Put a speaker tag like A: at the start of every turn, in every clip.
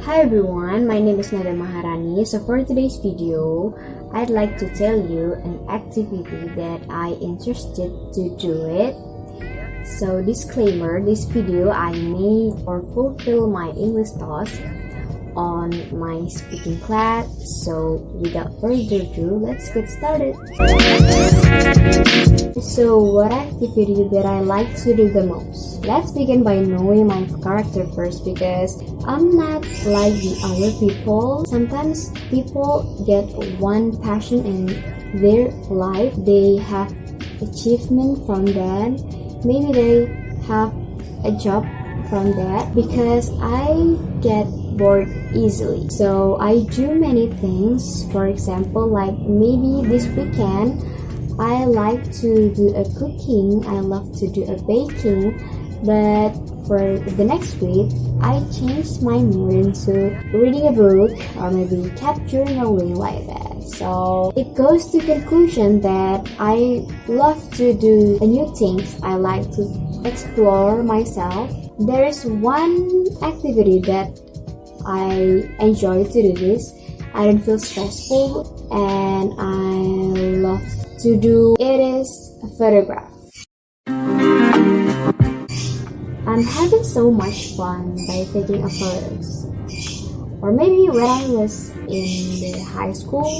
A: Hi everyone, my name is Maharani. So for today's video, I'd like to tell you an activity that I interested to do it. So disclaimer, this video I made or fulfill my English task on my speaking class. So without further ado, let's get started. So what activity that I like to do the most? Let's begin by knowing my character first, because I'm not like the other people. Sometimes people get one passion in their life, they have achievement from that, maybe they have a job from that. Because I get bored easily, so I do many things. For example, like maybe this weekend I like to do a cooking, I love to do a baking, but for the next week I changed my mood into reading a book or maybe capturing a whale like that. So it goes to conclusion that I love to do new things, I like to explore myself. There is one activity that I enjoy to do this. I don't feel stressful and I love to do it is a photograph. I'm having so much fun by taking a photos. Or maybe when I was in the high school,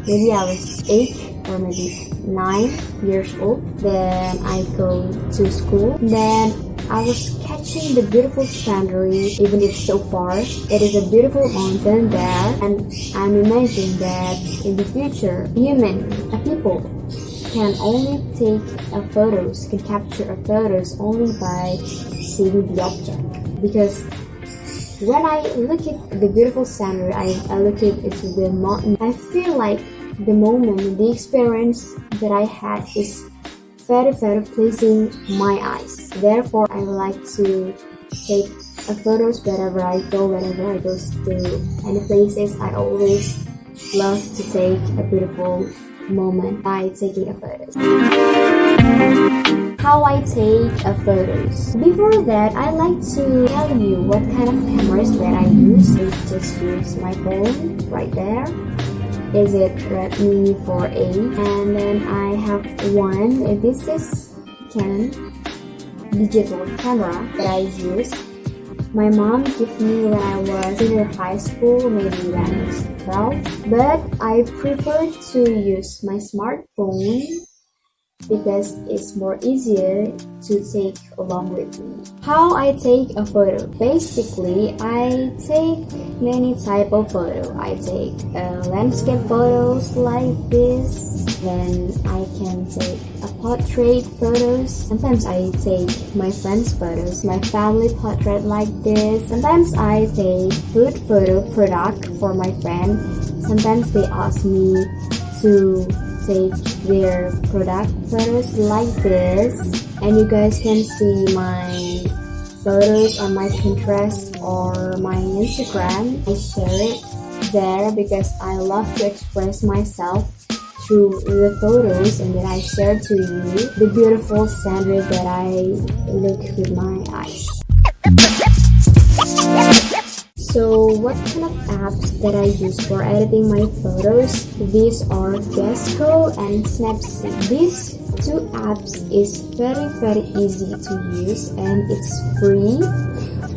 A: maybe I was 8 or maybe 9 years old. Then I go to school. Then I was catching the beautiful scenery, even if so far. It is a beautiful mountain there, and I'm imagining that in the future, people can only take photos, can capture photos only by seeing the object. Because when I look at the beautiful scenery, I look at the mountain, I feel like the moment, the experience that I had is very pleasing my eyes. Therefore, I like to take photos wherever I go to any places. I always love to take a beautiful moment by taking photos. How I take photos. Before that, I like to tell you what kind of cameras that I use. I just use my phone right there. Is it Redmi 4A, and then I have one. This is Canon digital camera that I use. My mom gave me when I was in high school, maybe when I was 12. But I prefer to use my smartphone because it's more easier to take along with me. How I take a photo? Basically, I take many type of photo. I take landscape photos like this. Then I can take a portrait photos. Sometimes I take my friends' photos, my family portrait like this. Sometimes I take food photo product for my friend. Sometimes they ask me to take their product photos like this, and you guys can see my photos on my Pinterest or my Instagram. I share it there because I love to express myself through the photos, and then I share to you the beautiful scenery that I look with my eyes. So what kind of apps that I use for editing my photos? These are Fiasco and Snapseed. These two apps is very easy to use, and it's free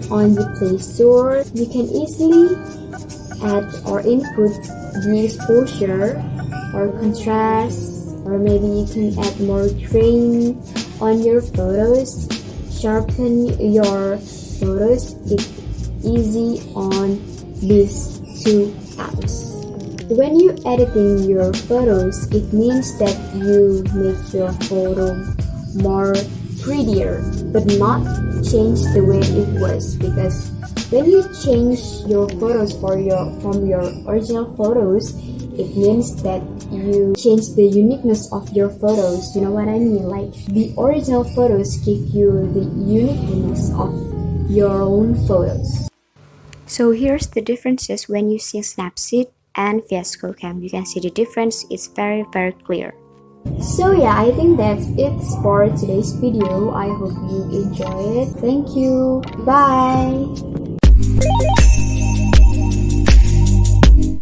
A: on the Play Store. You can easily add or input the exposure or contrast, or maybe you can add more grain on your photos, sharpen your photos. It's easy on these two apps. When you editing your photos, it means that you make your photo more prettier, but not change the way it was. Because when you change your photos from your original photos, it means that you change the uniqueness of your photos. You know what I mean? Like the original photos give you the uniqueness of your own photos. So here's the differences when you see Snapseed and Fiasco Cam. You can see the difference is very clear. So yeah, I think that's it for today's video. I hope you enjoy it. Thank you. Bye.